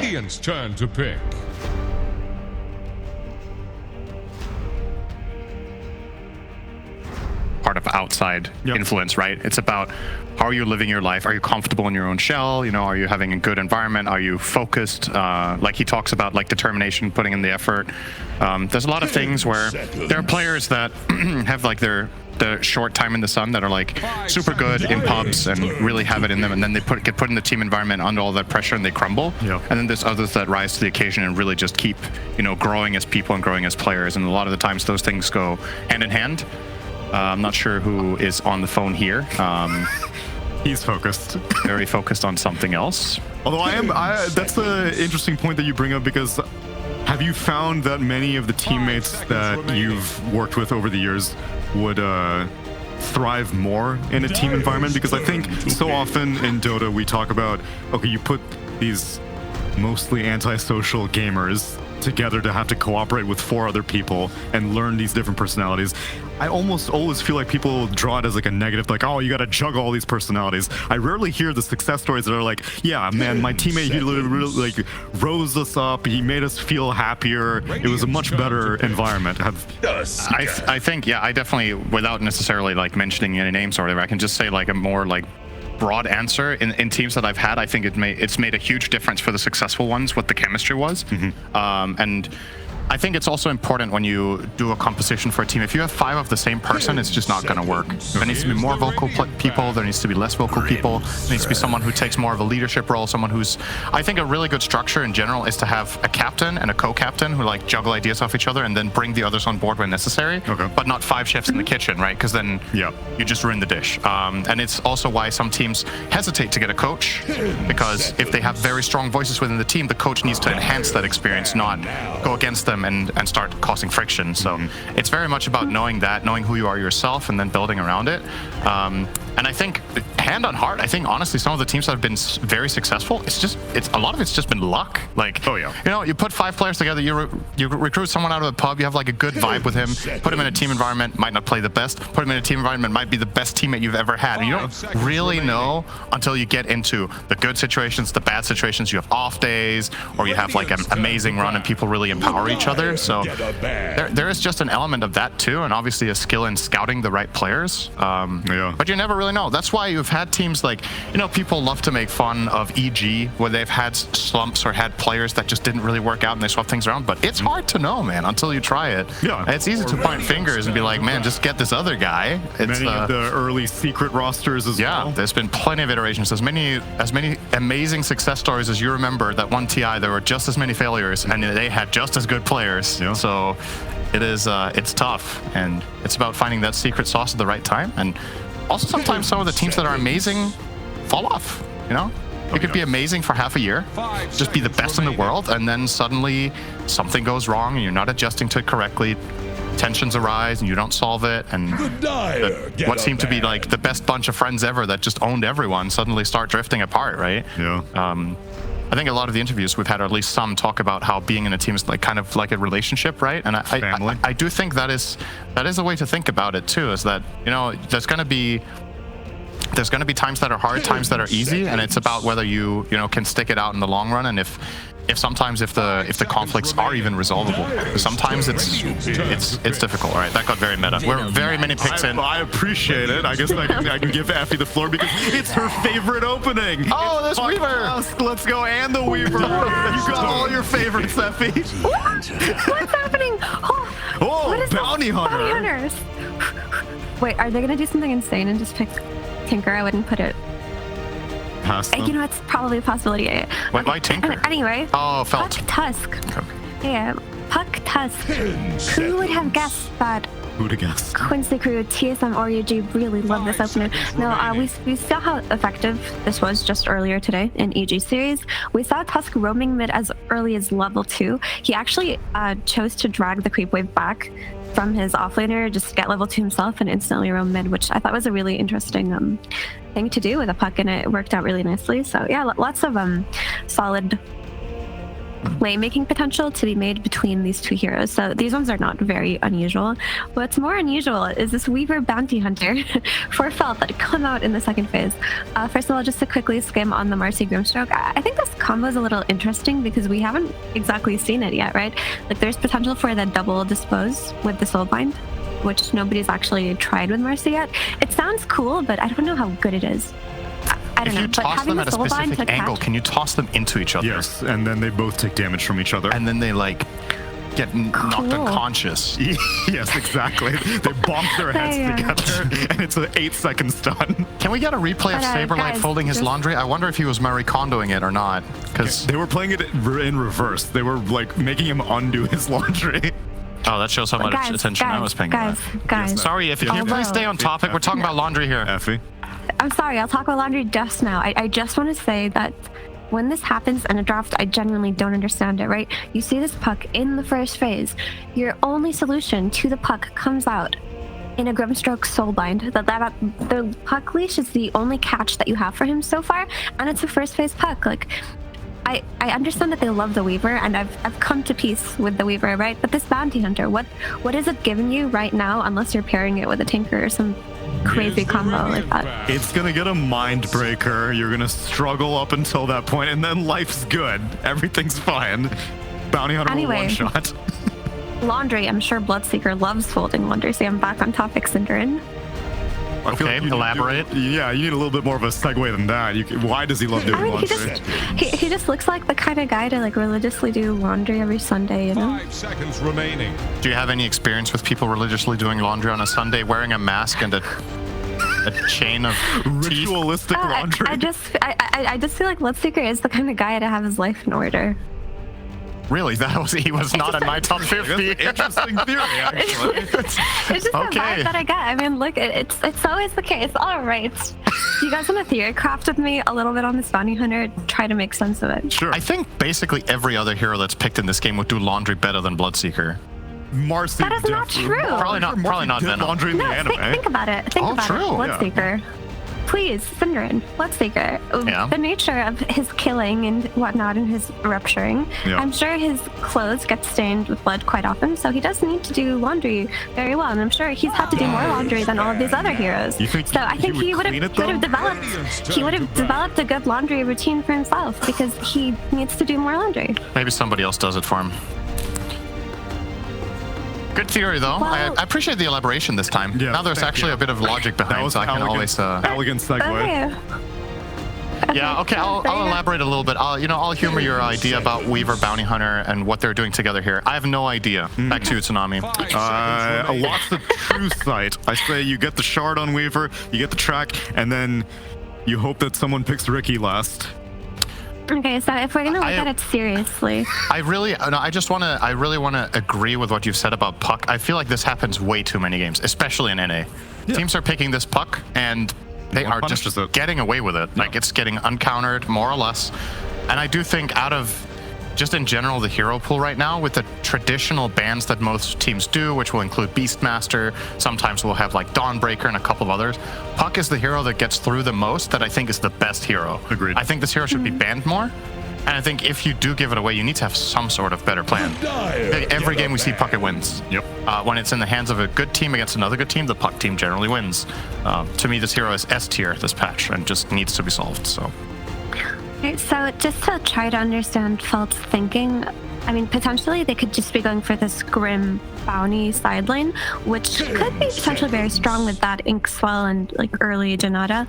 Radiant's turn to pick. Part of outside influence, right? It's about how are you living your life? Are you comfortable in your own shell? You know, are you having a good environment? Are you focused? Like he talks about, like determination, putting in the effort. There's a lot of things where there are players that have like the short time in the sun that are like super good in pubs and really have it in them, and then they get put in the team environment under all that pressure and they crumble. And then there's others that rise to the occasion and really just keep, you know, growing as people and growing as players. And a lot of the times those things go hand in hand. I'm not sure who is on the phone here. He's focused. Very focused on something else. Although that's an interesting point that you bring up, because have you found that many of the teammates that you've worked with over the years would thrive more in a team environment? Because I think so often in Dota we talk about, okay, you put these mostly antisocial gamers together to have to cooperate with 4 other people and learn these different personalities. I almost always feel like people draw it as like a negative, like, oh, you got to juggle all these personalities. I rarely hear the success stories that are like, yeah, man, my teammate, he really like rose us up. He made us feel happier. It was a much better environment. I think, yeah, I definitely, without necessarily like mentioning any names or whatever, I can just say like a more like broad answer in teams that I've had. I think it's made a huge difference for the successful ones what the chemistry was. And I think it's also important when you do a composition for a team. If you have 5 of the same person, it's just not going to work. There needs to be more vocal people. There needs to be less vocal people. There needs to be someone who takes more of a leadership role. Someone who's, I think, a really good structure in general is to have a captain and a co-captain who like juggle ideas off each other and then bring the others on board when necessary. But not 5 chefs in the kitchen, right? Because then you just ruin the dish. And it's also why some teams hesitate to get a coach, because if they have very strong voices within the team, the coach needs to enhance that experience, not go against them and start causing friction. So it's very much about knowing who you are yourself and then building around it. And I think, hand on heart, I think honestly some of the teams that have been very successful, it's a lot of it's just been luck. Like, you know, you put 5 players together, you recruit someone out of a pub, you have like a good vibe with him, put him in a team environment, might not play the best, put him in a team environment, might be the best teammate you've ever had. And you don't really know until you get into the good situations, the bad situations. You have off days, or you have like an amazing run and people really empower each other. So there is just an element of that too, and obviously a skill in scouting the right players. But you never really know. That's why you've had teams like, you know, people love to make fun of EG, where they've had slumps or had players that just didn't really work out and they swap things around. But it's hard to know, man, until you try it. It's easy to point fingers and be like, man, just get this other guy. It's many of the early secret rosters as well. There's been plenty of iterations. As many amazing success stories as you remember. That one TI, there were just as many failures, and they had just as good players. So it is, it's tough, and it's about finding that secret sauce at the right time. And also sometimes some of the teams that are amazing fall off, you know? You could be amazing for half a year, just be the best in the world, and then suddenly something goes wrong and you're not adjusting to it correctly. Tensions arise and you don't solve it, and what seemed to be like the best bunch of friends ever that just owned everyone suddenly start drifting apart, right? I think a lot of the interviews we've had, or at least some, talk about how being in a team is like kind of like a relationship, right? And I do think that is a way to think about it too, is that, you know, there's going to be times that are hard, times that are easy, and it's about whether you can stick it out in the long run, and if sometimes if the conflicts are even resolvable. Sometimes it's difficult, right? That got very meta. We're very many picks in. I appreciate it. I guess I can give Effie the floor because it's her favorite opening. Oh, there's Weaver. Let's go, and the Weaver. You got all your favorites, Effie. What's happening? Oh, Bounty Hunter. Bounty Hunters. Wait, are they gonna do something insane and just pick Tinker? I wouldn't put it. You know, it's probably a possibility. Why Tinker? Anyway. Oh, Felt. Puck Tusk. Yeah, Puck Tusk. Who would have guessed that? Who'd have guessed? Quincy Crew, TSM, or UG really love this opener. No, we saw how effective this was just earlier today in EG series. We saw Tusk roaming mid as early as level 2. He actually chose to drag the creep wave back from his offlaner, just get level 2 himself and instantly roam mid, which I thought was a really interesting thing to do with a Puck, and it worked out really nicely. So yeah, lots of solid playmaking potential to be made between these two heroes. So these ones are not very unusual. What's more unusual is this Weaver Bounty Hunter for Felt that come out in the second phase. First of all, just to quickly skim on the Marcy Grimstroke, I think this combo is a little interesting because we haven't exactly seen it yet, right? Like there's potential for the double dispose with the Soulbind, which nobody's actually tried with Marcy yet. It sounds cool, but I don't know how good it is. I don't know. If you toss them at a specific angle, can you toss them into each other? Yes, and then they both take damage from each other. And then they like get knocked unconscious. Yes, exactly. They bonk their heads together, and it's an 8-second stun. Can we get a replay of Saberlight folding his laundry? I wonder if he was Marie Kondoing it or not. Because they were playing it in reverse. They were like making him undo his laundry. Oh, that shows how much attention I was paying. Guys. Sorry, if you can please stay on topic. We're talking about laundry here. Effie. I'm sorry, I'll talk about laundry just now. I just want to say that when this happens in a draft, I genuinely don't understand it, right? You see this puck in the first phase. Your only solution to the puck comes out in a Grimstroke Soulbind. The puck leash is the only catch that you have for him so far, and it's a first phase puck. Like, I understand that they love the Weaver, and I've come to peace with the Weaver, right? But this Bounty Hunter, what is it giving you right now, unless you're pairing it with a Tinker or some crazy combo like that? It's gonna get a mind breaker. You're gonna struggle up until that point, and then life's good. Everything's fine. Bounty Hunter will one-shot. Laundry. I'm sure Bloodseeker loves folding laundry. See, I'm back on topic, Cinderin. Okay, elaborate. You need a little bit more of a segue than that. Why does he love doing laundry? He just looks like the kind of guy to like religiously do laundry every Sunday, you know? 5 seconds remaining. Do you have any experience with people religiously doing laundry on a Sunday, wearing a mask and a chain of ritualistic laundry? I just feel like Bloodseeker is the kind of guy to have his life in order. Really? He was not in my top 50. Interesting theory, actually. It's just the vibe that I get. I mean, look, it's always the case. All right. You guys want to theory craft with me a little bit on this Bounty Hunter? Try to make sense of it. Sure. I think basically every other hero that's picked in this game would do laundry better than Bloodseeker. Marcy. That is not true. Probably not Venom. Laundry in the anime. Think about it. Think about it. Bloodseeker. Please, Cinderin, Bloodseeker. The nature of his killing and whatnot and his rupturing, I'm sure his clothes get stained with blood quite often, so he does need to do laundry very well, and I'm sure he's had to do more laundry than all of these other heroes. So I think he would have developed a good laundry routine for himself because he needs to do more laundry. Maybe somebody else does it for him. Good theory, though. I appreciate the elaboration this time. Yeah, now there's actually a bit of logic behind it, so I can always... elegant segue. Yeah, okay, I'll elaborate a little bit. I'll humor your idea about Weaver, Bounty Hunter, and what they're doing together here. I have no idea. Back to you, Tsunami. Lots of true sight. I say you get the shard on Weaver, you get the track, and then you hope that someone picks Ricky last. Okay, so if we're gonna look at it seriously, I really want to agree with what you've said about puck. I feel like this happens way too many games, especially in NA. Teams are picking this puck and they are just getting away with it. Like it's getting uncountered more or less. And I do think out of just in general the hero pool right now, with the traditional bans that most teams do, which will include Beastmaster, sometimes we'll have like Dawnbreaker and a couple of others, puck is the hero that gets through the most, that I think is the best hero. Agreed. I think this hero should be banned more. And I think if you do give it away, you need to have some sort of better plan. Every game we see puck, it wins. Yep. When it's in the hands of a good team against another good team, the puck team generally wins. To me, this hero is S tier this patch and just needs to be solved. So. Okay, so just to try to understand Felt's thinking, I mean, potentially they could just be going for this Grim Bounty side lane, which could be potentially very strong with that Inkswell and like early Janata.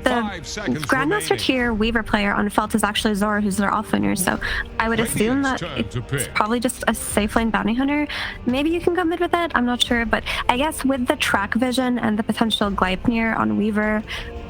The Grandmaster tier Weaver player on Felt is actually Zora, who's their offlaner, so I would assume that it's probably just a safe lane Bounty Hunter. Maybe you can go mid with it, I'm not sure, but I guess with the track vision and the potential Gleipnir on Weaver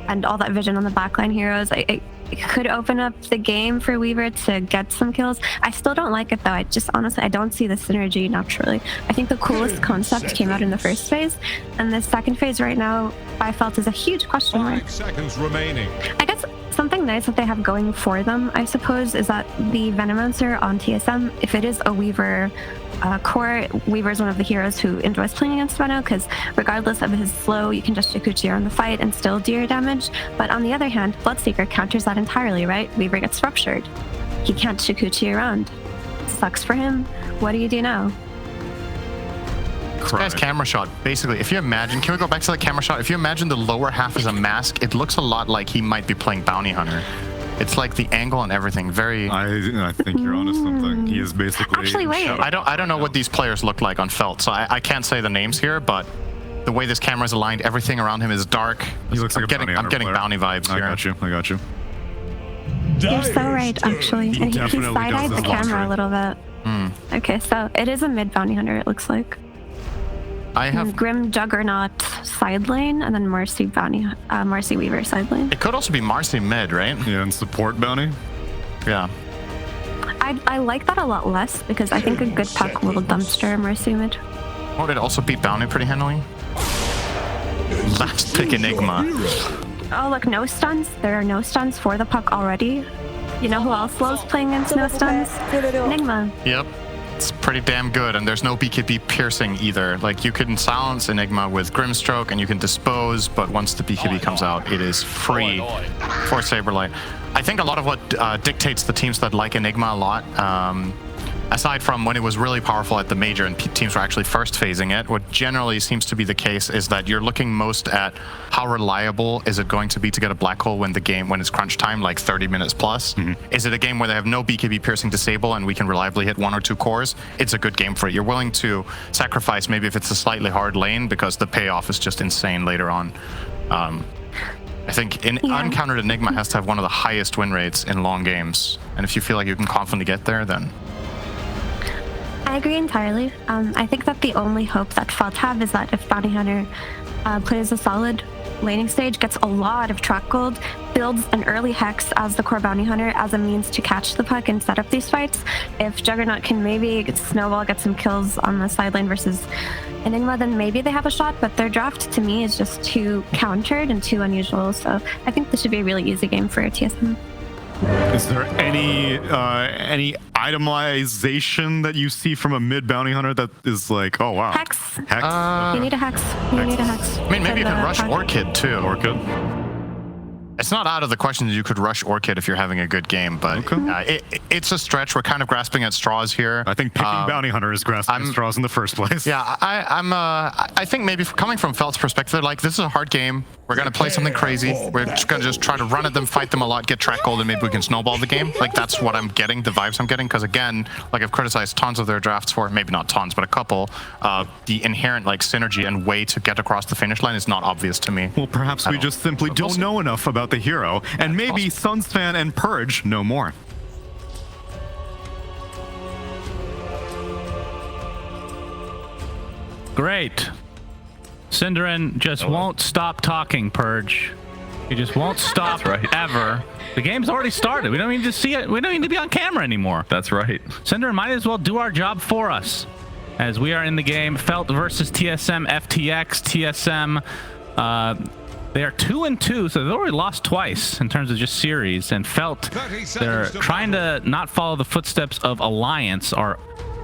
and all that vision on the backline heroes, it could open up the game for Weaver to get some kills. I still don't like it though. I just honestly, I don't see the synergy naturally. I think the coolest concept came out in the first phase, and the second phase right now by Felt is a huge question mark. 5 seconds remaining. I guess something nice that they have going for them, I suppose, is that the Venomancer on TSM, if it is a Weaver core, Weaver is one of the heroes who enjoys playing against Veno, because regardless of his slow, you can just Shikuchi on the fight and still do your damage. But on the other hand, Bloodseeker counters that entirely, right? Weaver gets ruptured. he can't Shikuchi around. Sucks for him. What do you do now? This guy's camera shot, basically, if you imagine, can we go back to the camera shot? If you imagine the lower half is a mask, it looks a lot like he might be playing Bounty Hunter. It's like the angle and everything, very... I think you're onto something. He is basically... Actually, wait. I don't know what these players look like on Felt, so I can't say the names here, but the way this camera is aligned, everything around him is dark. He looks like I'm getting bounty vibes here. I got you. You're so right, actually. And he definitely side-eyed does the his camera laundry. a little bit. Okay, so it is a mid bounty hunter, it looks like. I have... Grim Juggernaut side lane, and then Marcy Weaver side lane. It could also be Marcy mid, right? Yeah, and support bounty. Yeah. I like that a lot less, because I think a good puck will dumpster Marcy mid. Or did it also beat bounty pretty handily? Last pick Enigma. Oh, look, no stuns. There are no stuns for the puck already. You know who else loves playing against no stuns? Enigma. Yep. It's pretty damn good, and there's no BKB piercing either. Like, you can silence Enigma with Grimstroke, and you can dispose, but once the BKB comes out, it is free for Saberlight. I think a lot of what dictates the teams that like Enigma a lot, aside from when it was really powerful at the major and teams were actually first phasing it, what generally seems to be the case is that you're looking most at how reliable is it going to be to get a black hole when it's crunch time, like 30 minutes plus. Is it a game where they have no BKB piercing disable and we can reliably hit 1 or 2 cores? It's a good game for it. You're willing to sacrifice maybe if it's a slightly hard lane because the payoff is just insane later on. I think uncountered Enigma has to have one of the highest win rates in long games. And if you feel like you can confidently get there, then... I agree entirely. I think that the only hope that Felt have is that if Bounty Hunter plays a solid laning stage, gets a lot of track gold, builds an early Hex as the core Bounty Hunter as a means to catch the puck and set up these fights. If Juggernaut can maybe snowball, get some kills on the side lane versus Enigma, then maybe they have a shot, but their draft to me is just too countered and too unusual, so I think this should be a really easy game for TSM. Is there any itemization that you see from a mid bounty hunter that is like, oh wow, Hex. Hex? You need a Hex. You need a Hex. I mean, maybe you can rush Orchid too. Orchid? It's not out of the question that you could rush Orchid if you're having a good game, but it's a stretch. We're kind of grasping at straws here. I think picking bounty hunter is grasping at straws in the first place. Yeah, I think maybe coming from Felt's perspective, like, this is a hard game. We're going to play something crazy. We're just going to try to run at them, fight them a lot, get track gold, and maybe we can snowball the game. Like, that's what I'm getting, the vibes I'm getting. Because, again, like, I've criticized tons of their drafts for, maybe not tons, but a couple. The inherent, like, synergy and way to get across the finish line is not obvious to me. Well, perhaps we just simply don't know enough about the hero. And maybe Suns fan and Purge know more. Great. Cinderin just won't stop talking, Purge. He just won't stop ever. The game's already started. We don't need to see it. We don't need to be on camera anymore. That's right. Cinderin might as well do our job for us. As we are in the game, Felt versus TSM, FTX, TSM. They are 2-2, so they've already lost twice in terms of just series. And Felt, they're trying to not follow the footsteps of Alliance, are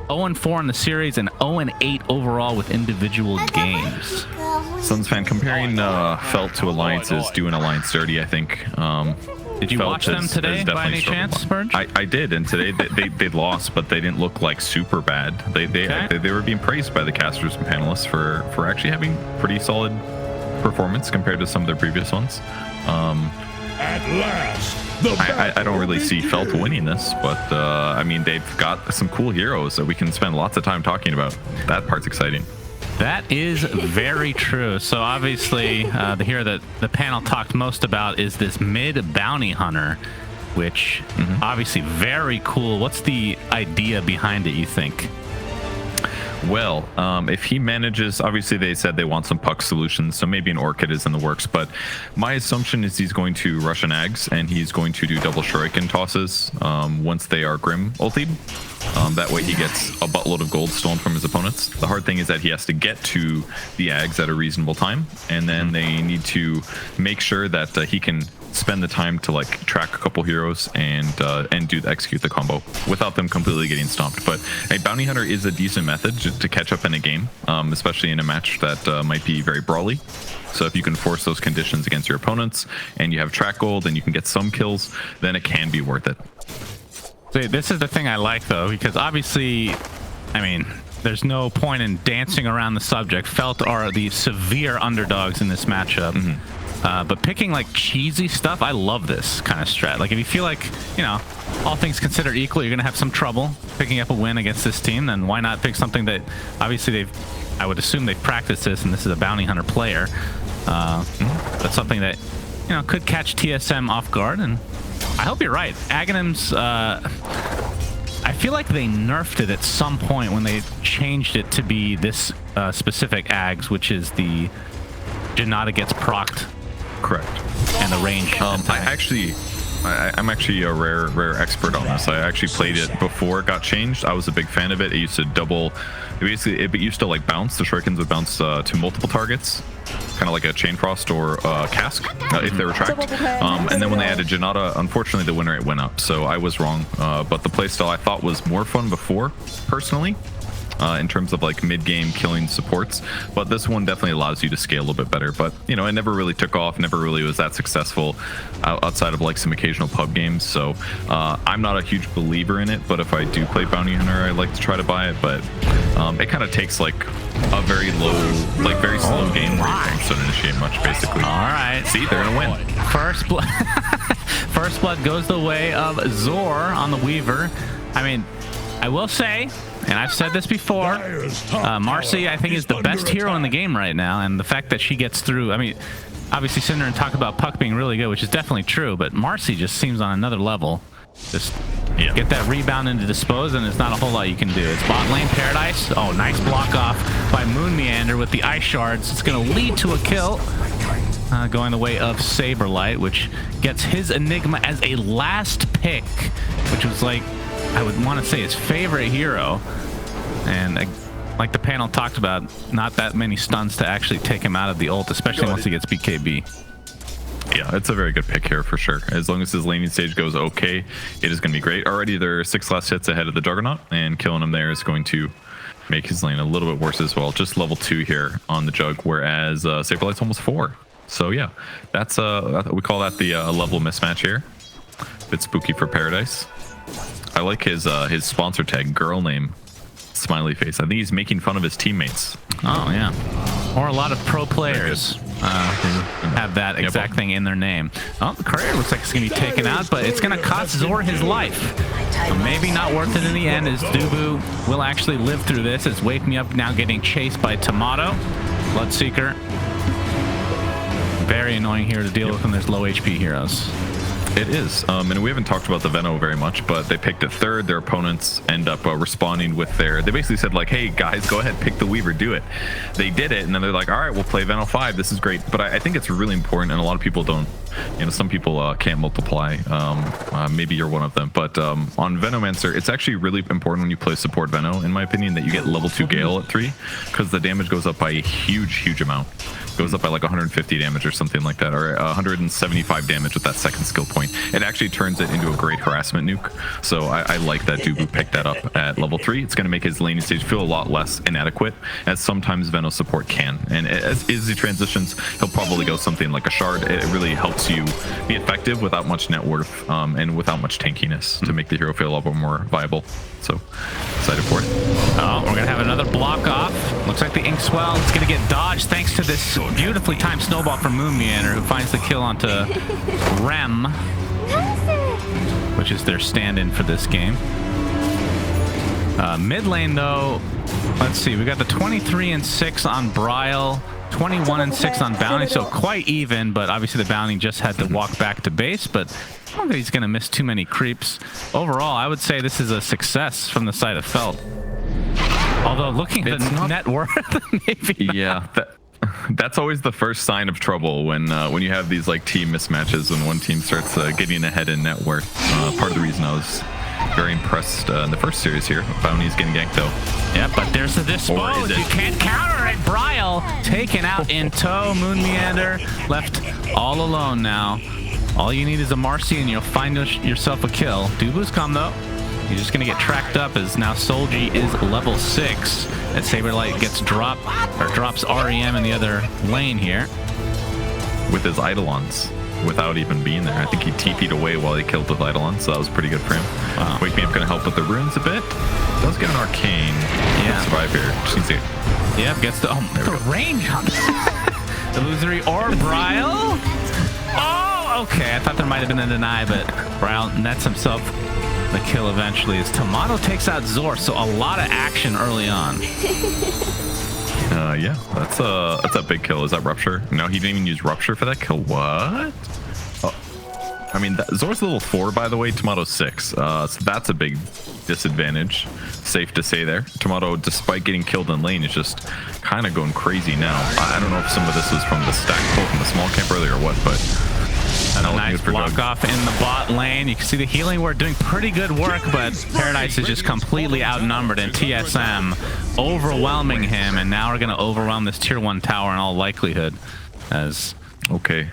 0-4 in the series and 0-8 overall with individual games. Suns fan, comparing Felt to Alliance is doing Alliance dirty, I think. Did you watch them today by any chance, Purge? I did, and today they lost, but they didn't look like super bad. They were being praised by the casters and panelists for actually having pretty solid performance compared to some of their previous ones. At last, I don't really see Felt winning this, but I mean, they've got some cool heroes that we can spend lots of time talking about. That part's exciting. That is very true. So obviously, the hero that the panel talked most about is this mid bounty hunter, which obviously very cool. What's the idea behind it, you think? Well, if he manages, obviously they said they want some puck solutions, so maybe an Orchid is in the works, but my assumption is he's going to rush an Ags, and he's going to do double Shuriken tosses once they are Grim ultied. That way he gets a buttload of gold stolen from his opponents. The hard thing is that he has to get to the Ags at a reasonable time, and then they need to make sure that he can spend the time to like track a couple heroes and execute the combo without them completely getting stomped. But a bounty hunter is a decent method to catch up in a game, especially in a match that might be very brawly. So if you can force those conditions against your opponents and you have track gold and you can get some kills, then it can be worth it. See, this is the thing I like, though, because obviously, I mean, there's no point in dancing around the subject. Felt are the severe underdogs in this matchup. But picking like cheesy stuff, I love this kind of strat. Like if you feel like, you know, all things considered equal, you're going to have some trouble picking up a win against this team, then why not pick something that obviously I would assume they've practiced this, and this is a bounty hunter player. That's something that, you know, could catch TSM off guard, and I hope you're right. Aghanim's, I feel like they nerfed it at some point when they changed it to be this specific Ags, which is the Janata gets procced. Correct. And the range. I'm actually a rare expert on this. I actually played it before it got changed. I was a big fan of it. It used to double. Basically, it used to like bounce. The shurikens would bounce to multiple targets, kind of like a chain frost or cask if they were tracked. And then when they added Janata, unfortunately the win rate went up. So I was wrong. But the playstyle I thought was more fun before, personally. In terms of like mid-game killing supports, but this one definitely allows you to scale a little bit better. But you know, it never really took off, never really was that successful outside of like some occasional pub games. So I'm not a huge believer in it, but if I do play Bounty Hunter, I like to try to buy it. But it kind of takes like a very low, like very slow game where you don't initiate much, basically. All right, see, they're gonna win. First blood. First blood goes the way of Zor on the Weaver. I mean, I will say, and I've said this before, Marcy, I think, is the best hero in the game right now, and the fact that she gets through, I mean, obviously Cinder and talk about Puck being really good, which is definitely true, but Marcy just seems on another level. Just get that rebound into dispose, and there's not a whole lot you can do. It's bot lane Paradise. Oh, nice block off by Moon Meander with the ice shards. It's going to lead to a kill. Going the way of Saberlight, which gets his Enigma as a last pick, which was like, I would want to say his favorite hero. And like the panel talked about, not that many stuns to actually take him out of the ult, especially once he gets BKB. Yeah, it's a very good pick here for sure. As long as his laning stage goes okay, it is going to be great. Already they're 6 last hits ahead of the Juggernaut, and killing him there is going to make his lane a little bit worse as well. Just level 2 here on the Jug, whereas Saberlight's almost 4. So yeah, that's we call that the level mismatch here. Bit spooky for Paradise. I like his sponsor tag, girl name, smiley face. I think he's making fun of his teammates. Oh yeah, or a lot of pro players who have that exact thing in their name. Oh, the courier looks like it's gonna be taken out, but it's gonna cost Zor his life. So maybe not worth it in the end, as Dubu will actually live through this. As Wake Me Up now getting chased by Tomato, Bloodseeker. Very annoying here to deal with when there's low HP heroes. It is, and we haven't talked about the Veno very much, but they picked it third. Their opponents end up responding with they basically said like, hey guys, go ahead, pick the Weaver, do it. They did it, and then they're like, all right, we'll play Veno 5, this is great. But I think it's really important, and a lot of people don't, you know, some people can't multiply, maybe you're one of them, but on Venomancer, it's actually really important when you play support Veno, in my opinion, that you get level 2 Gale at 3, because the damage goes up by a huge amount. Goes up by like 150 damage or something like that, or 175 damage with that second skill point. It actually turns it into a great harassment nuke. So I like that Dubu picked that up at level 3. It's going to make his laning stage feel a lot less inadequate, as sometimes Veno support can. And as he transitions, he'll probably go something like a shard. It really helps you be effective without much net worth and without much tankiness to make the hero feel a lot more viable. So excited for it. Oh, we're going to have another block off. Looks like the Inkswell is going to get dodged thanks to this beautifully timed snowball from Moon Meander, who finds the kill onto Rem, which is their stand-in for this game. Mid lane, though, let's see. We got the 23-6 on Bryle, 21-6 on Bounty, so quite even, but obviously the Bounty just had to walk back to base, but I don't think he's going to miss too many creeps. Overall, I would say this is a success from the side of Felt. Although looking at the net worth, maybe not. Yeah, that's always the first sign of trouble when you have these like team mismatches, when one team starts getting ahead in net worth. Part of the reason I was very impressed in the first series here. Bounty's getting ganked though. Yeah, but there's the dispose. You can't counter it. Bryle taken out in tow. Moon Meander left all alone now. All you need is a Marcy and you'll find yourself a kill. Dubu's come though. He's just gonna get tracked up as now Solji is level 6. And Saberlight gets drops REM in the other lane here. With his Eidolons. without even being there. I think he TP'd away while he killed with Eidolon, so that was pretty good for him. Wow. Wake Me Up gonna help with the runes a bit. Does get an arcane. Yeah. Survive here. Just needs to. Yep, gets the range on that. Illusory Orb, Bryle. Oh, okay. I thought there might have been a deny, but Bryle nets himself the kill eventually as Tomato takes out Zor, so a lot of action early on. Yeah, that's a big kill. Is that Rupture? No, he didn't even use Rupture for that kill. What? I mean, Zor's level 4, by the way. Tomato's 6. So that's a big disadvantage. Safe to say there. Tomato, despite getting killed in lane, is just kind of going crazy now. I don't know if some of this was from the stack pull from the small camp earlier or what, but... And a nice block off in the bot lane. You can see the healing ward doing pretty good work, but Paradise is just completely outnumbered, and TSM overwhelming him, and now we're going to overwhelm this tier 1 tower in all likelihood. As okay.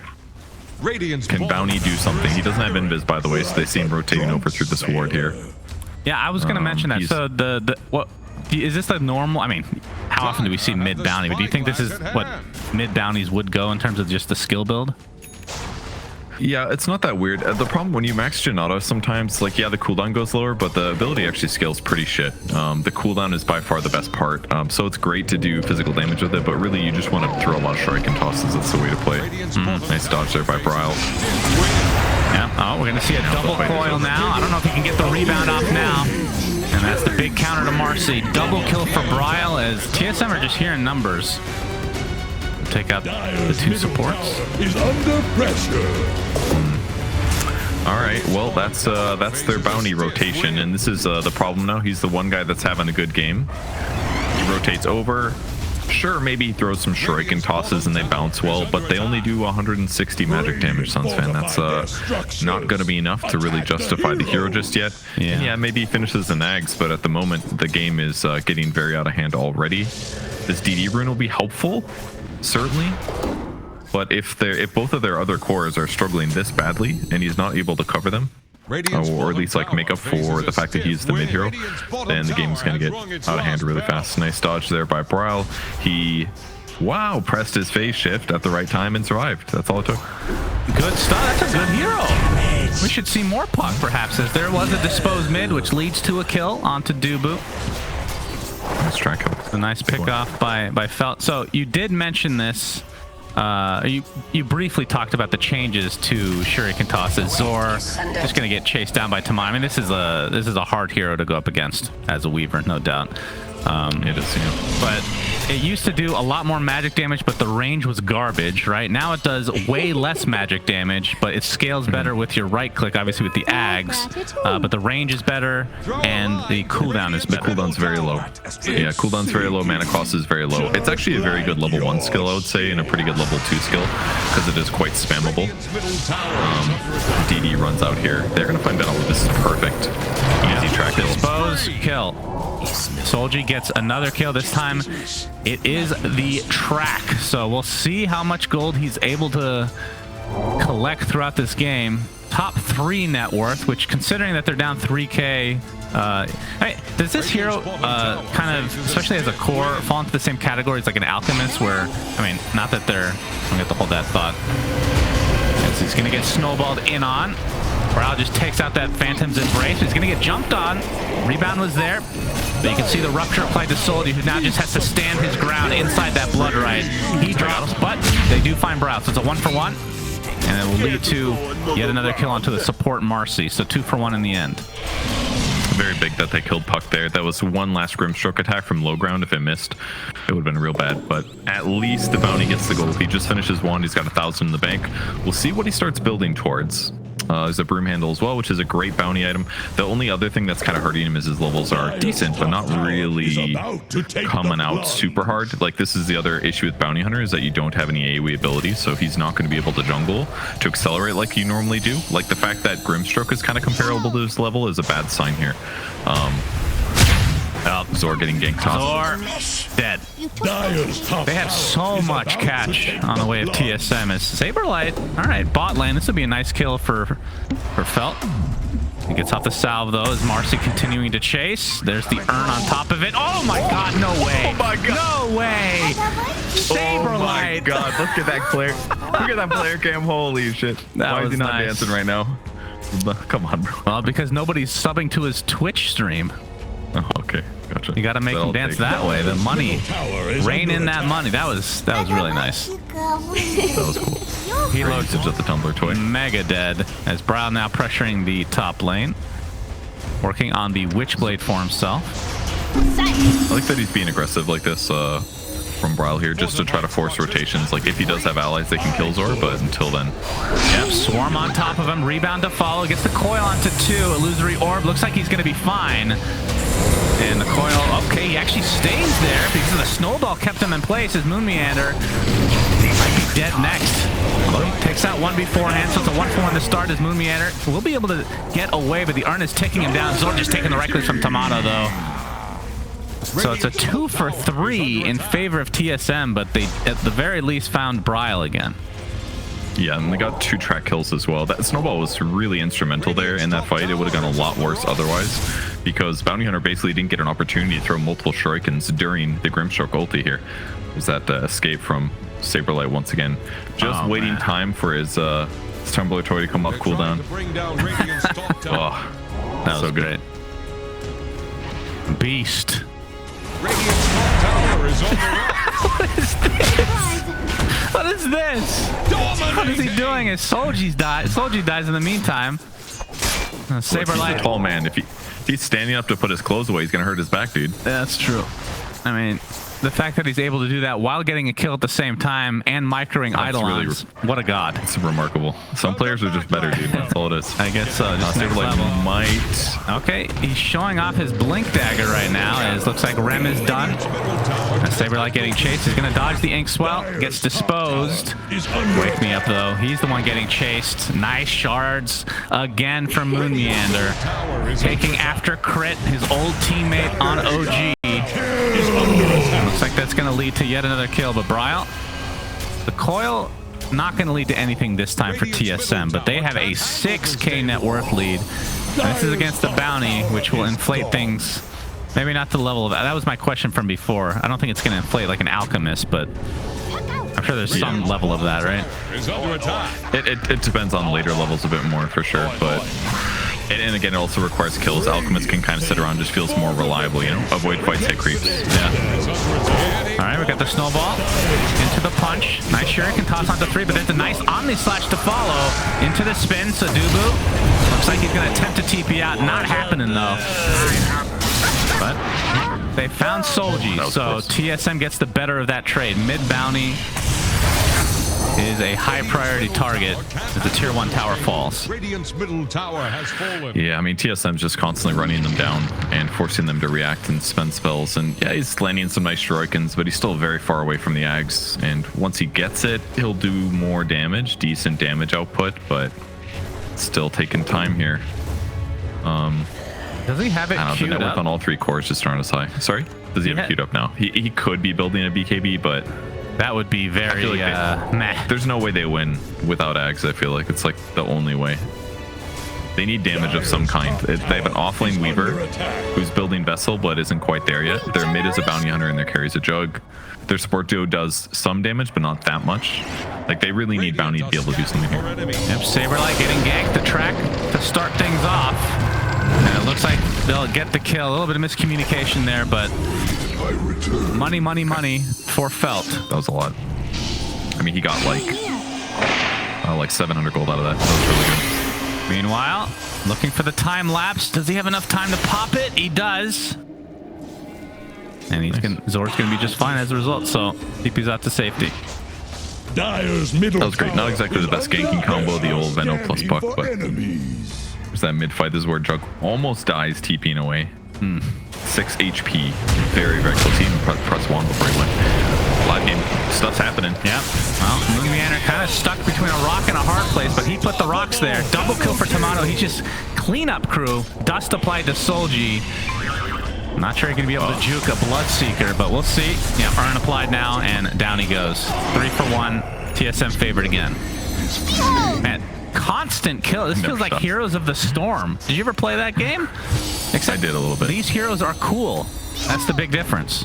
Can Bounty do something? He doesn't have invis, by the way, so they see him rotating over through this ward here. Yeah, I was going to mention that. So what is this the normal? I mean, how often do we see mid bounty? But do you think this is what mid bounties would go in terms of just the skill build? Yeah, it's not that weird. The problem when you max Janata sometimes, like, yeah, the cooldown goes lower, but the ability actually scales pretty shit. The cooldown is by far the best part. So it's great to do physical damage with it, but really you just want to throw a lot of strike and tosses. That's the way to play. Nice dodge there by Bryle. Yeah, oh, we're going to see a double coil now. I don't know if he can get the rebound off now. And that's the big counter to Marcy. Double kill for Bryle as TSM are just here in numbers. Take out the 2 supports. Is under pressure. All right, well, that's their bounty rotation, and this is the problem now. He's the one guy that's having a good game. He rotates over. Sure, maybe he throws some shuriken tosses and they bounce well, but they only do 160 magic damage, Sunsfan. That's not going to be enough to really justify the hero just yet. Yeah, maybe he finishes the nags, but at the moment, the game is getting very out of hand already. This DD rune will be helpful, certainly. But if both of their other cores are struggling this badly and he's not able to cover them, or at least like make up for the fact that he's the mid hero, then the game's gonna get out of hand really fast. Nice dodge there by Bryle. He, wow, pressed his phase shift at the right time and survived. That's all it took. Good stuff. That's a good hero. We should see more Puck perhaps, as there was a disposed mid, which leads to a kill onto Dubu. Nice track kill. A nice pick off by Felt. So you did mention this. You briefly talked about the changes to shuriken tosses. Zor just gonna get chased down by Tamai. I mean, this is a hard hero to go up against as a Weaver, no doubt. It is, yeah. But it used to do a lot more magic damage, but the range was garbage, right? Now it does way less magic damage, but it scales better with your right click, obviously with the Ags. But the range is better, and the cooldown is better. The cooldown's very low. Yeah, cooldown's very low, mana cost is very low. It's actually a very good level 1 skill, I would say, and a pretty good level 2 skill, because it is quite spammable. DD runs out here. They're going to find out. This is perfect. Easy track kill. Dispose, kill. Solji gets another kill. This time it is the track, so we'll see how much gold he's able to collect throughout this game. Top 3 net worth, which, considering that they're down 3k, does this hero kind of, especially as a core, fall into the same category as like an alchemist, where, I mean, not that they're, I'm gonna have to hold that thought, as he's gonna get snowballed in on. Bryle just takes out that Phantom's Embrace. He's going to get jumped on. Rebound was there. But you can see the Rupture applied to Soldi, who now just has to stand his ground inside that Blood Rite. He drops, but they do find Bryle. So it's a 1-for-1. And it will lead to yet another kill onto the support Marcy. So 2-for-1 in the end. Very big that they killed Puck there. That was one last Grimstroke attack from low ground. If it missed, it would have been real bad. But at least the bounty gets the gold. He just finishes 1. He's got 1,000 in the bank. We'll see what he starts building towards. There's a broom handle as well, which is a great bounty item. The only other thing that's kind of hurting him is his levels are decent, but not really coming out super hard. Like, this is the other issue with Bounty Hunter, is that you don't have any AoE abilities, so he's not going to be able to jungle to accelerate like you normally do. Like, the fact that Grimstroke is kind of comparable to his level is a bad sign here. Zor getting ganked off. Zor dead. They have so much catch on the way of TSM as Saberlight. All right, bot lane. This would be a nice kill for Felt. He gets off the salve though. Is Marcy continuing to chase? There's the urn on top of it. Oh my god, no way. Oh my god. No way. Saberlight. Oh my god, look at that player. Look at that player cam. Holy shit. Why is he not dancing right now? Come on, bro. Well, because nobody's subbing to his Twitch stream. Oh, okay. Gotcha. You got to make him dance that way. The money. Rein in that money. That was really nice. That was cool. He looks Usage of the tumbler toy. mega dead as Brown now pressuring the top lane. Working on the Witchblade for himself. I like that he's being aggressive like this from Bryle here, just to try to force rotations. Like, if he does have allies, they can kill Zor, but until then. Yep, Swarm on top of him. Rebound to follow. Gets the coil onto 2. Illusory Orb. Looks like he's going to be fine. And the coil, okay, he actually stays there because the snowball kept him in place. His Moon Meander might be dead next. Although he takes out one beforehand, so it's a 1-for-1 to start. His Moon Meander will be able to get away, but the urn is taking him down. Zor just taking the reckless from Tomato, though. So it's a 2-for-3 in favor of TSM, but they, at the very least, found Bryle again. Yeah, and they got 2 track kills as well. That snowball was really instrumental there in that fight. It would have gone a lot worse otherwise, because Bounty Hunter basically didn't get an opportunity to throw multiple shurikens during the Grimstroke ulti here. There's that escape from Saberlight once again. Just waiting time for his tumbler toy to come off cooldown. Oh, that was so great. Beast. Tower is on the What is this? What is this? What is he doing? His Solji dies in the meantime. Saberlight. He's a tall man. If he's standing up to put his clothes away, he's gonna hurt his back, dude. That's true. I mean, the fact that he's able to do that while getting a kill at the same time and microing Eidolons, what a god. It's remarkable. Some players are just better, dude. That's all it is. I guess so. Just next Saberlight level. might. Okay, he's showing off his Blink Dagger right now, as looks like Rem is done. Saberlight getting chased. He's going to dodge the Ink Swell. Gets disposed. Wake me up, though. He's the one getting chased. Nice shards again from Moon Meander. Taking after Crit, his old teammate on OG. Looks like that's going to lead to yet another kill, but Bryle, the coil, not going to lead to anything this time for TSM, but they have a 6k net worth lead. And this is against the bounty, which will inflate things. Maybe not to the level of that. That was my question from before. I don't think it's going to inflate like an alchemist, but I'm sure there's some level of that, right? It depends on later levels a bit more for sure, but. And again, it also requires kills. Alchemist can kind of sit around, just feels more reliable, you know? Avoid fights, hit creeps. Yeah. All right, we got the snowball into the punch. Nice shuriken toss onto 3, but there's a nice Omni Slash to follow. Into the spin, Sadubu. Looks like he's going to attempt to TP out. Not happening, though. But they found Solji, so close. TSM gets the better of that trade. Mid-bounty is a high priority target as the tier 1 tower falls. Radiant's middle tower has fallen. Yeah, I mean, TSM's just constantly running them down and forcing them to react and spend spells. And yeah, he's landing some nice shurikens, but he's still very far away from the Ags. And once he gets it, he'll do more damage, decent damage output, but still taking time here. Does he have it I don't know, queued the network up? on all 3 cores just aren't as high. Sorry? Does he have it queued up now? He could be building a BKB, but... That would be very meh. There's no way they win without Ags, I feel like. It's like the only way. They need damage of some kind. They have an offlane Weaver who's building Vessel but isn't quite there yet. Their mid is a Bounty Hunter and their carry's a Jug. Their support duo does some damage but not that much. Like, they really need Bounty to be able to do something here. Yep, Saberlight getting ganked the track to start things off. And it looks like they'll get the kill. A little bit of miscommunication there, but money for Felt. That was a lot. I mean, he got like 700 gold out of that. That was really good. Meanwhile, looking for the time lapse. Does he have enough time to pop it? He does. And he's Zor's gonna be just fine as a result. So TP's out to safety. Dyer's middle that was great. Not exactly the best ganking combo, the old Veno plus Puck, but there's that mid fight. This is where Jug almost dies TPing away. 6 HP. Very, very close. He even pressed 1 before he went. Live game. Stuff's happening. Yep. Well, Moon Meander kind of stuck between a rock and a hard place, but he put the rocks there. Double kill for Tomato. He's just cleanup crew. Dust applied to Solji. Not sure he's going to be able to juke a Bloodseeker, but we'll see. Yeah, Urn applied now, and down he goes. 3 for 1. TSM favored again. Man, constant kill. This feels like Heroes of the Storm. Did you ever play that game? Except I did a little bit. These heroes are cool. That's the big difference.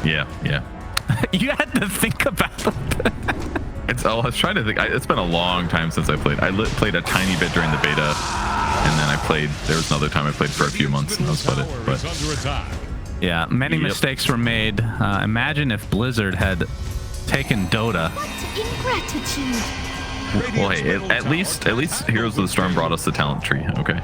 Yeah. You had to think about it. I was trying to think. It's been a long time since I played. I played a tiny bit during the beta, and then I played. There was another time I played for a few months, and that was about it. But yeah, many mistakes were made. Imagine if Blizzard had taken Dota. What ingratitude! well, hey, at least Heroes of the Storm brought us the talent tree. Okay.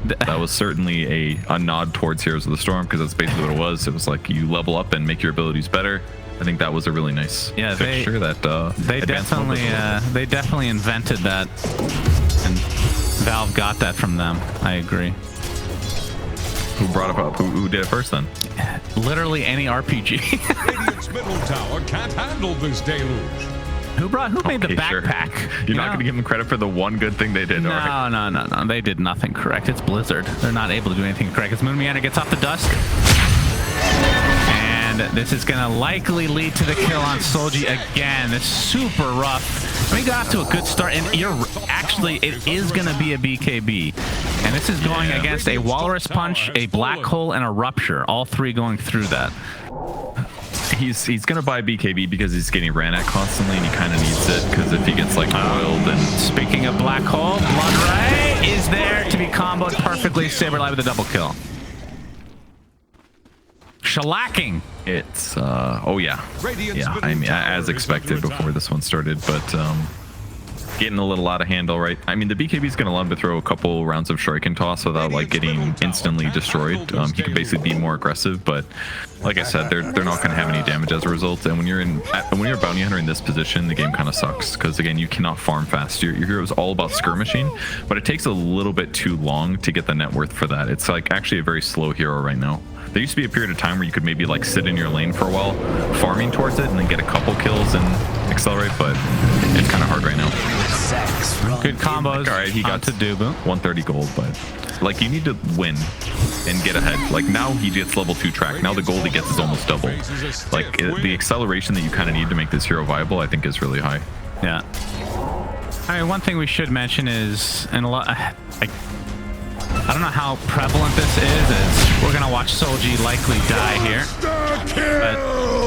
That was certainly a nod towards Heroes of the Storm, because that's basically what it was. It was like you level up and make your abilities better. I think that was a really nice fixture that they definitely invented that, and Valve got that from them. I agree. Who brought it up? Who did it first then? Literally any RPG. Radiant's middle tower can't handle this deluge. Who made the backpack? Sure. You're not going to give them credit for the one good thing they did. No. They did nothing correct. It's Blizzard. They're not able to do anything correct. As Moon Meander gets off the dusk. And this is going to likely lead to the kill on Solji again. It's super rough. We got off to a good start, and it is going to be a BKB. And this is going against a Walrus Punch, a Black Hole, and a Rupture. All three going through that. He's gonna buy BKB because he's getting ran at constantly, and he kind of needs it, because if he gets like oiled and... Speaking of Black Hole, Blood Ray is there to be comboed perfectly. Saberlight with a double kill. Shellacking. It's I mean, as expected before this one started, but getting a little out of hand, all right. I mean, the BKB is going to allow him to throw a couple rounds of Shuriken Toss without like getting instantly destroyed. He can basically be more aggressive, but like I said, they're not going to have any damage as a result. And when you're a bounty hunter in this position, the game kind of sucks, because again, you cannot farm fast. Your hero is all about skirmishing, but it takes a little bit too long to get the net worth for that. It's like actually a very slow hero right now. There used to be a period of time where you could maybe like sit in your lane for a while, farming towards it, and then get a couple kills and accelerate, but it's kind of hard right now. Good combos. Like, all right, he got to Dubu. 130 gold, but like you need to win and get ahead. Like now he gets level 2 track. Now the gold he gets is almost double. Like the acceleration that you kind of need to make this hero viable, I think, is really high. Yeah. I mean, one thing we should mention is, and a lot, I don't know how prevalent this is we're gonna watch Solji likely die here. But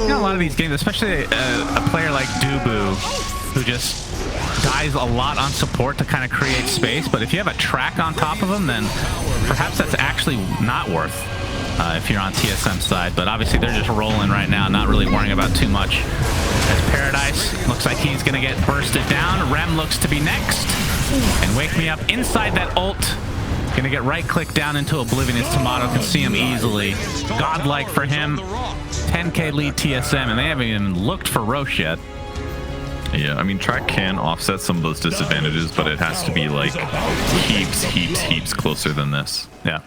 you know, a lot of these games, especially a player like Dubu, who just dies a lot on support to kind of create space. But if you have a track on top of him, then perhaps that's actually not worth if you're on TSM side. But obviously they're just rolling right now, not really worrying about too much. As Paradise looks like he's gonna get bursted down. Rem looks to be next. And Wake Me Up inside that ult. Gonna get right click down into Oblivion as Tomato can see him easily. Godlike for him. 10k lead TSM, and they haven't even looked for Roche yet. Yeah, I mean, track can offset some of those disadvantages, but it has to be like heaps closer than this. Yeah.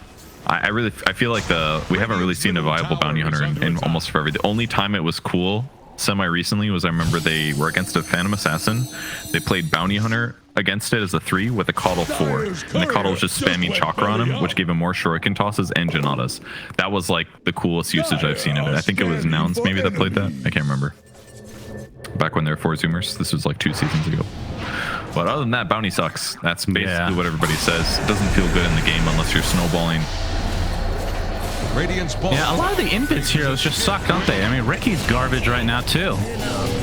I feel like we haven't really seen a viable bounty hunter in almost forever. The only time it was cool semi-recently was, I remember they were against a Phantom Assassin. They played bounty hunter against it as a 3 with a Coddle 4, and the Coddle was just spamming Chakra on him, which gave him more Shuriken tosses and Janatas. That was like the coolest usage I've seen of it. I think it was Nouns maybe that played that. I can't remember. Back when they were 4 Zoomers. This was like 2 seasons ago. But other than that, bounty sucks. That's basically what everybody says. It doesn't feel good in the game unless you're snowballing. Yeah, a lot of the invis heroes just suck, don't they? I mean, Ricky's garbage right now too,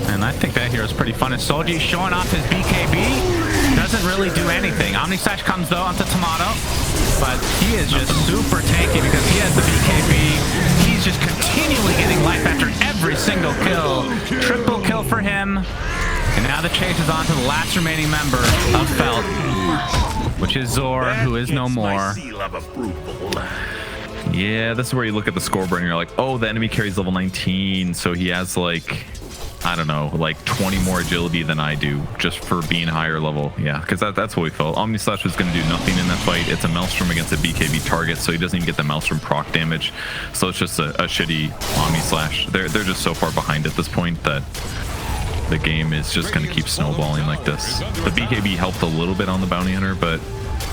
and I think that hero's pretty fun. And Solji showing off his BKB doesn't really do anything. Omnislash comes though onto Tomato, but he is just super tanky because he has the BKB. He's just continually getting life after every single kill. Triple kill for him, and now the chase is on to the last remaining member of Felt, which is Zor, who is no more. Yeah, this is where you look at the scoreboard and you're like, oh, the enemy carries level 19, so he has like, I don't know, like 20 more agility than I do just for being higher level. Yeah, because that's what we felt. Omnislash was going to do nothing in that fight. It's a Maelstrom against a BKB target, so he doesn't even get the Maelstrom proc damage. So it's just a shitty Omnislash. They're just so far behind at this point that the game is just going to keep snowballing like this. The BKB helped a little bit on the bounty hunter, but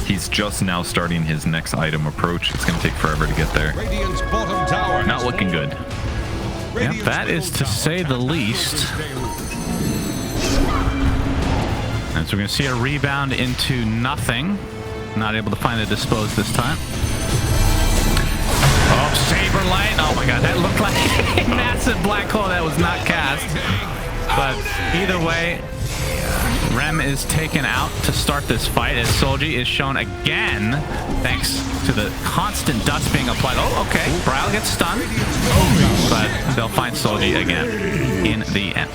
he's just now starting his next item approach. It's going to take forever to get there. Not looking good. Yep, that is to say the least. And so we're going to see a rebound into nothing. Not able to find the dispose this time. Oh, Saberlight. Oh my god, that looked like a massive black hole that was not cast. But either way, Rem is taken out to start this fight as Solji is shown again thanks to the constant dust being applied. Oh, okay. Braille gets stunned. But they'll find Solji again in the end.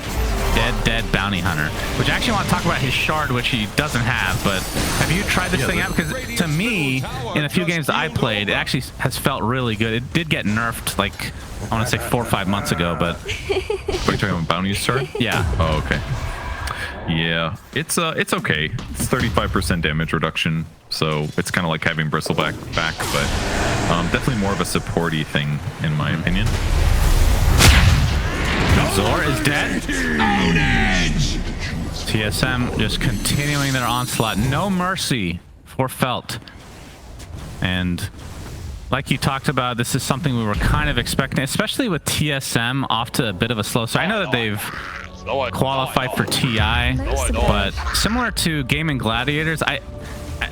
Dead bounty hunter, which I actually want to talk about his shard, which he doesn't have. But have you tried this thing out? Because to me, in a few games that I played, it actually has felt really good. It did get nerfed, like, I want to say 4 or 5 months ago, but Are you talking about bounty shard? yeah. Oh, okay. Yeah, it's okay. It's 35% damage reduction, so it's kind of like having Bristleback back, but definitely more of a supporty thing in my opinion. Zor is dead. TSM just continuing their onslaught. No mercy for Felt. And like you talked about, this is something we were kind of expecting, especially with TSM off to a bit of a slow start. I know that they've qualified for TI, but similar to Gaming Gladiators, I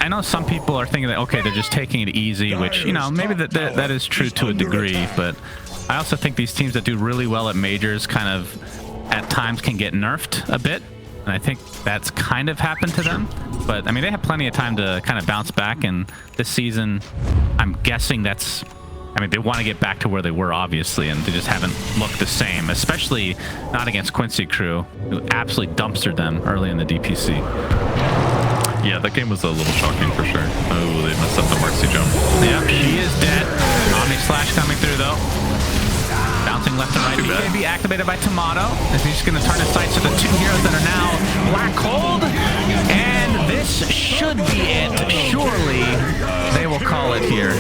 know some people are thinking that, okay, they're just taking it easy, which, you know, maybe that is true to a degree, but I also think these teams that do really well at majors kind of at times can get nerfed a bit, and I think that's kind of happened to them. But I mean, they have plenty of time to kind of bounce back, and this season I'm guessing that's, I mean, they want to get back to where they were, obviously, and they just haven't looked the same, especially not against Quincy Crew, who absolutely dumpstered them early in the DPC. Yeah, that game was a little shocking for sure. Oh, they messed up the Mercy jump. Yep, she is dead. Omni Slash coming through, though. Bouncing left and right. He may be activated by Tomato, as he's going to turn his sights to the two heroes that are now Black Hold. And this should be it. Surely they will call it here.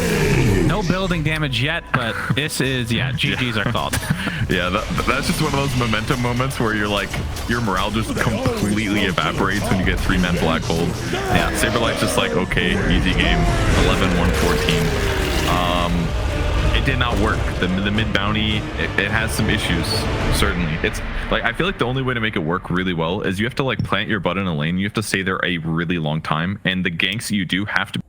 No building damage yet, but this is, yeah, GGs are called. Yeah, that's just one of those momentum moments where you're like, your morale just completely evaporates when you get 3-man Black Hold. Yeah, Saberlight's just like, okay, easy game, 11-1-14. It did not work. The mid bounty, it has some issues, certainly. It's like, I feel like the only way to make it work really well is you have to like plant your butt in a lane. You have to stay there a really long time, and the ganks you do have to